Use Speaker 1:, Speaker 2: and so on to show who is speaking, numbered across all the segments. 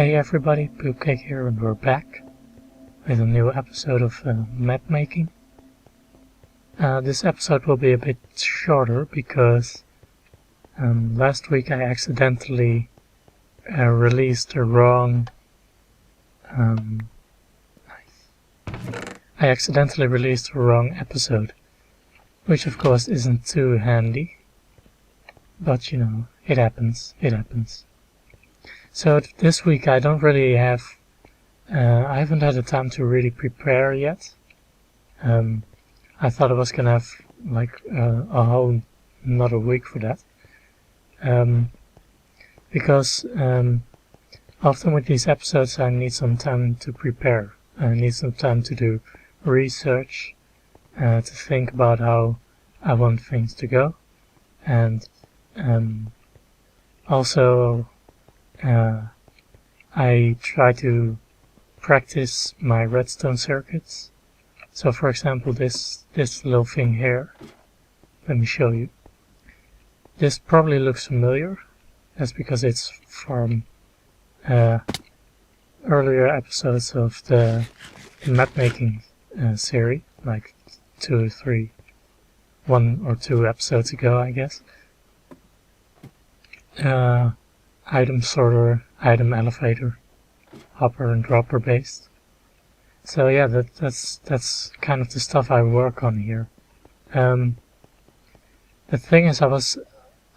Speaker 1: Hey everybody, Poopcake here, and we're back with a new episode of Mapmaking. This episode will be a bit shorter because last week I accidentally released the wrong episode, which of course isn't too handy, but you know, it happens. So this week I don't really have, I haven't had the time to really prepare yet. I thought I was gonna have like a whole another week for that. Because often with these episodes I need some time to prepare. I need some time to do research, to think about how I want things to go, and also I try to practice my redstone circuits. So for example, this little thing here, let me show you. This probably looks familiar. That's because it's from earlier episodes of the Mapmaking series, like 1 or 2 episodes ago, I guess. Item sorter, item elevator, hopper and dropper based. So yeah, that's kind of the stuff I work on here. The thing is,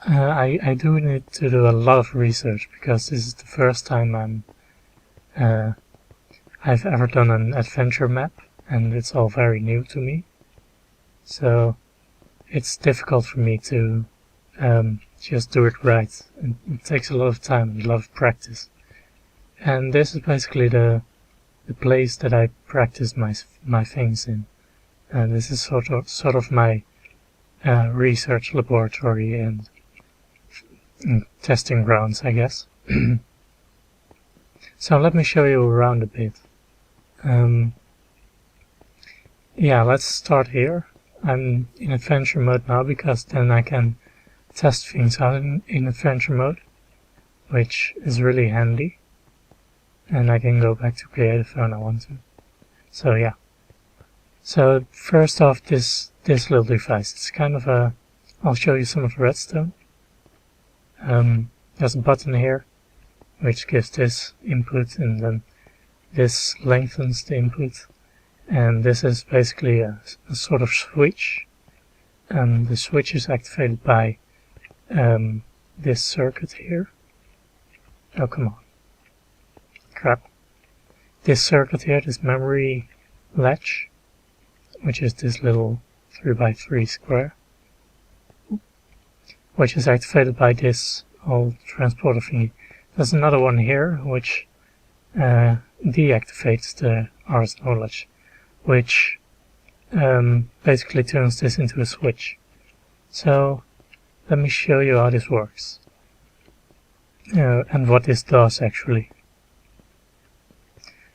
Speaker 1: I do need to do a lot of research because this is the first time I've ever done an adventure map, and it's all very new to me. So it's difficult for me to just do it right. It takes a lot of time and a lot of practice. And this is basically the place that I practice my things in. And this is sort of my research laboratory and testing grounds, I guess. So let me show you around a bit. Yeah, let's start here. I'm in adventure mode now because then I can test things out in adventure mode, which is really handy. And I can go back to creative when I want to. So yeah. So first off, this little device. It's kind of a... I'll show you some of the redstone. There's a button here which gives this input, and then this lengthens the input. And this is basically a sort of switch. And the switch is activated by this circuit here. Oh, come on. Crap. This circuit here, this memory latch, which is this little 3x3 square, which is activated by this old transporter thingy. There's another one here which deactivates the RSO latch, which basically turns this into a switch. So let me show you how this works and what this does actually.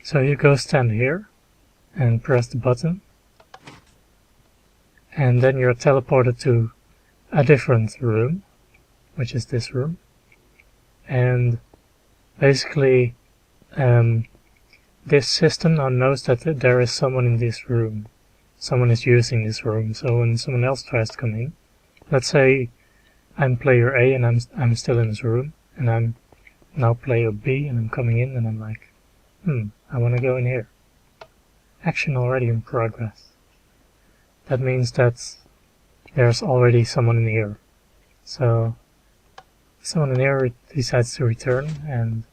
Speaker 1: So you go stand here and press the button, and then you're teleported to a different room, which is this room. And basically this system now knows that there is someone in this room. Someone is using this room. So when someone else tries to come in, let's say I'm player A and I'm still in this room, and I'm now player B and I'm coming in and I'm like, I want to go in here. Action already in progress. That means that there's already someone in here. So someone in here decides to return, and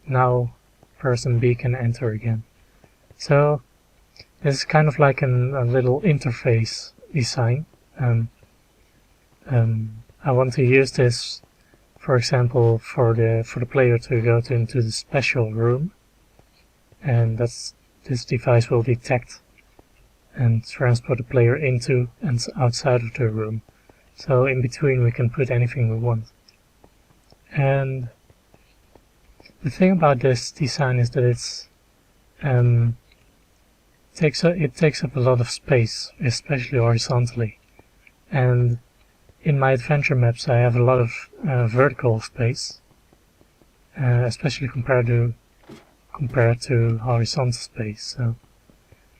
Speaker 1: now person B can enter again. So this is kind of like a little interface design. I want to use this, for example, for the player to go into the special room, and this device will detect and transport the player into and outside of the room. So in between we can put anything we want. And the thing about this design is that it takes up a lot of space, especially horizontally. And in my adventure maps I have a lot of vertical space, especially compared to horizontal space. So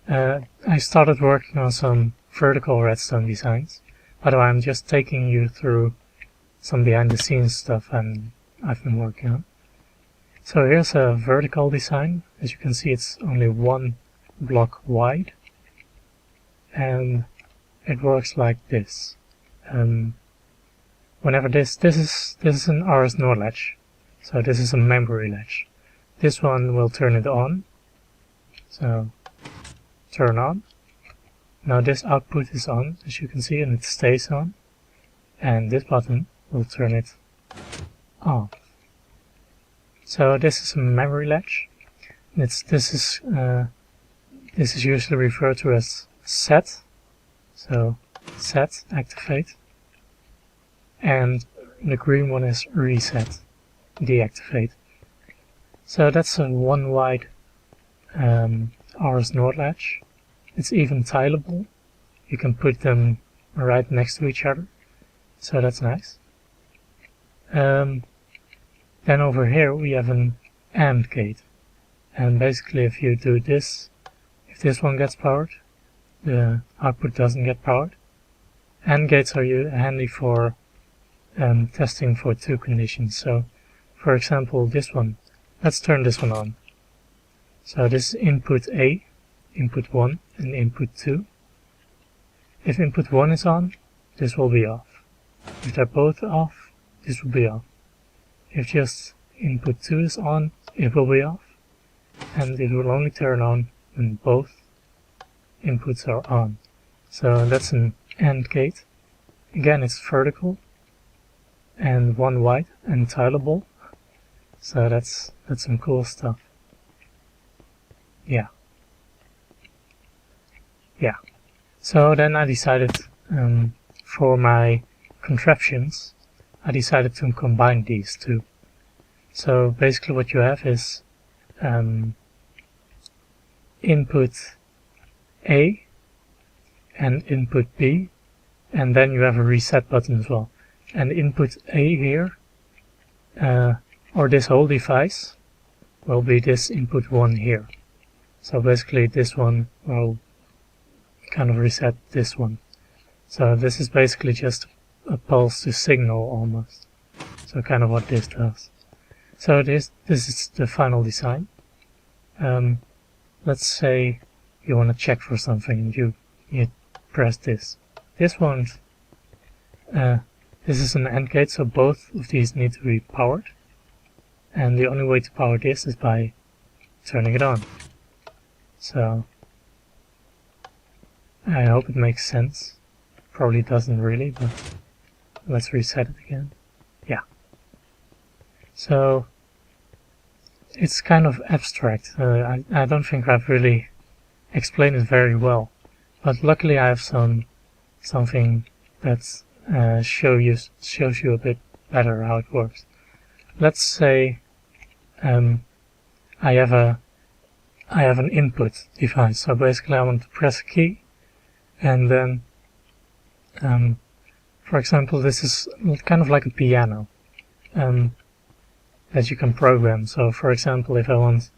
Speaker 1: I started working on some vertical redstone designs. By the way, I'm just taking you through some behind the scenes stuff I've been working on. So here's a vertical design. As you can see, it's only one block wide, and it works like this. Whenever this is an RS NOR latch, so this is a memory latch. This one will turn it on. So turn on. Now this output is on, as you can see, and it stays on. And this button will turn it off. So this is a memory latch. This is usually referred to as set. So set, activate. And the green one is reset, deactivate. So that's a one wide RS NOR latch. It's even tileable. You can put them right next to each other. So that's nice. Then over here we have an AND gate. And basically if you do this, if this one gets powered, the output doesn't get powered. AND gates are handy for testing for two conditions. So for example this one, let's turn this one on. So this is input A, input 1 and input 2. If input 1 is on, this will be off. If they're both off, this will be off. If just input 2 is on, it will be off. And it will only turn on when both inputs are on. So that's an AND gate. Again, it's vertical and one wide and tileable. So that's some cool stuff. Yeah. So then I decided for my contraptions, I decided to combine these two. So basically what you have is input A and input B, and then you have a reset button as well. And input A here, or this whole device, will be this input 1 here. So basically this one will kind of reset this one. So this is basically just a pulse to signal almost. So kind of what this does. So this is the final design. Let's say you want to check for something and you press this. This one, this is an AND gate, so both of these need to be powered. And the only way to power this is by turning it on. So I hope it makes sense. Probably doesn't really, but let's reset it again. Yeah. So it's kind of abstract. I don't think I've really explained it very well, but luckily I have something that shows you a bit better how it works. Let's say I have an input device. So basically I want to press a key, and then for example this is kind of like a piano that you can program. So for example if I want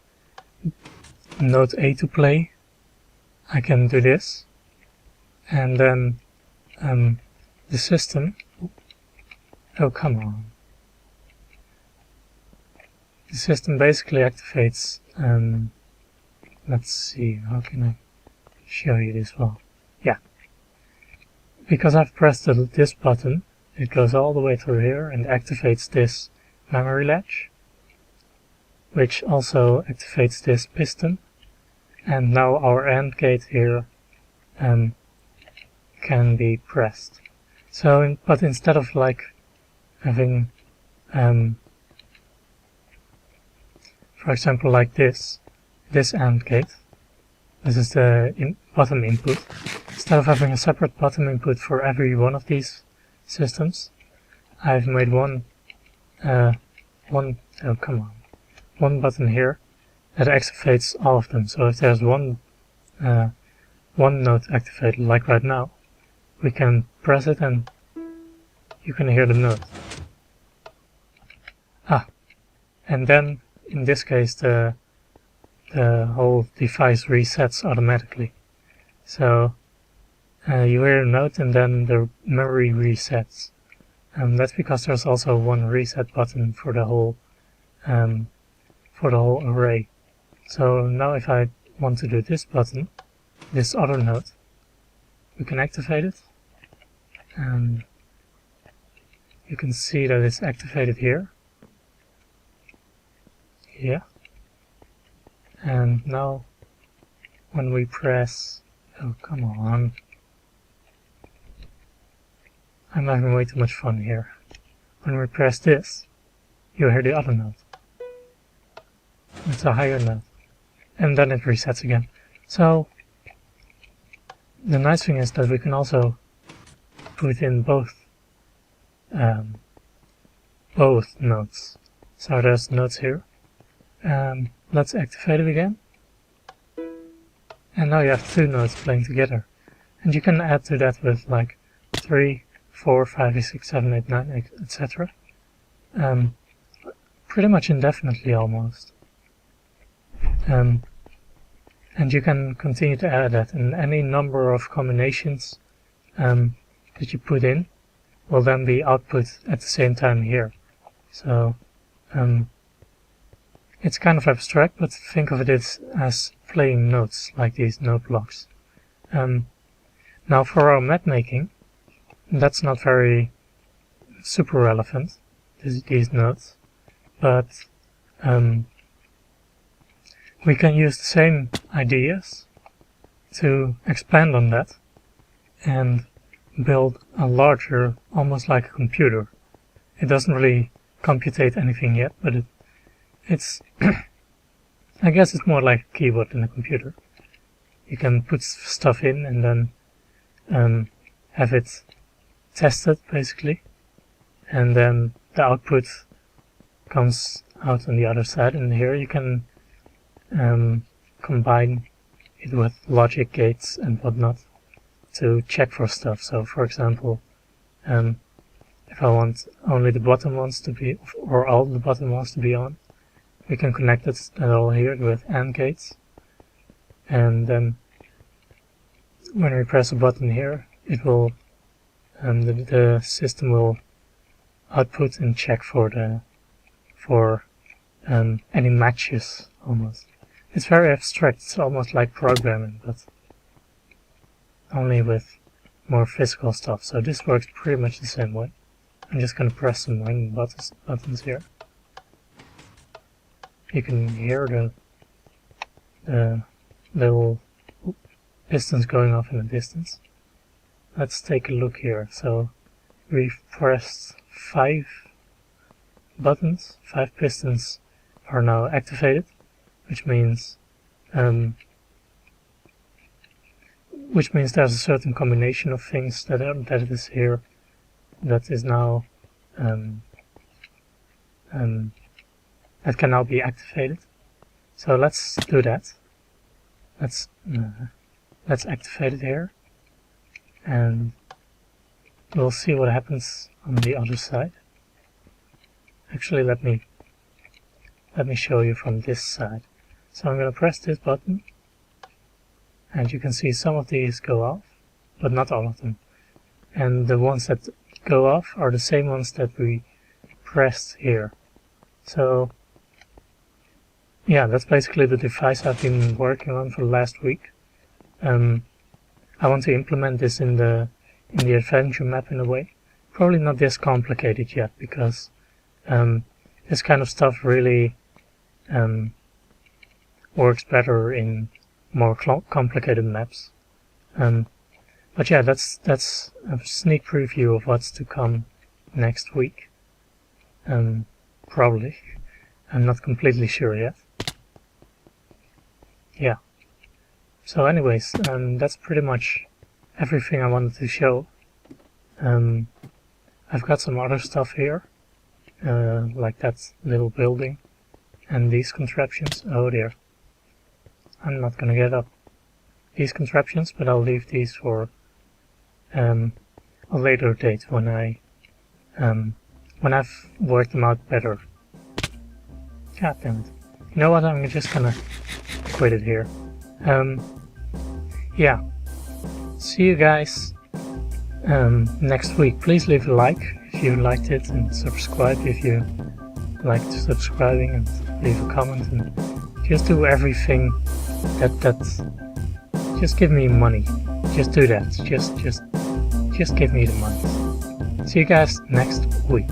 Speaker 1: note A to play, I can do this, and then the system, oh come on, the system basically activates, let's see, how can I show you this well? Yeah, because I've pressed this button, it goes all the way through here and activates this memory latch, which also activates this piston, and now our AND gate here can be pressed. So, but instead of like having, for example, like this AND gate, this is the bottom input. Instead of having a separate bottom input for every one of these systems, I've made one button here that activates all of them. So if there's one note activated, like right now, we can press it and you can hear the note. and then in this case the whole device resets automatically. So you hear a note and then the memory resets. That's because there's also one reset button for the whole array. So now if I want to do this button, this other node, we can activate it, and you can see that it's activated here. Yeah. And now when we press, oh come on, I'm having way too much fun here. When we press this, you hear the other note. It's a higher note. And then it resets again. So the nice thing is that we can also put in both notes. So there's notes here. Let's activate it again. And now you have two notes playing together. And you can add to that with like 3, 4, 5, 6, 7, 8, 9, etc. Pretty much indefinitely almost. And you can continue to add that, and any number of combinations that you put in will then be output at the same time here. So it's kind of abstract, but think of it as playing notes, like these note blocks. Now for our map making, that's not very super relevant, these notes, but we can use the same ideas to expand on that and build a larger, almost like a computer. It doesn't really computate anything yet, but it's I guess it's more like a keyboard in a computer. You can put stuff in and then have it tested, basically, and then the output comes out on the other side, and here you can combine it with logic gates and whatnot to check for stuff. So for example, if I want only the bottom ones to be, or all the bottom ones to be on, we can connect it all here with AND gates, and then when we press a button here, it will the system will output and check for any matches almost. It's very abstract, it's almost like programming, but only with more physical stuff. So this works pretty much the same way. I'm just going to press some random buttons here. You can hear the little pistons going off in the distance. Let's take a look here. So we've pressed 5 buttons, 5 pistons are now activated, which means there's a certain combination of things that is here that is now that can now be activated. So let's do that. Let's activate it here, and we'll see what happens on the other side. Actually, let me show you from this side. So I'm going to press this button, and you can see some of these go off, but not all of them. And the ones that go off are the same ones that we pressed here. So yeah, that's basically the device I've been working on for the last week. I want to implement this in the adventure map in a way. Probably not this complicated yet, because this kind of stuff really works better in more complicated maps. But yeah, that's a sneak preview of what's to come next week. Probably. I'm not completely sure yet. Yeah. So anyways, that's pretty much everything I wanted to show. I've got some other stuff here, like that little building and these contraptions. Oh dear. I'm not gonna get up these contraptions, but I'll leave these for a later date when I've worked them out better. God damn it. You know what, I'm just gonna quit it here. Yeah. See you guys next week. Please leave a like if you liked it, and subscribe if you liked subscribing, and leave a comment, and just do everything that just give me money. Just do that. Just give me the money. See you guys next week.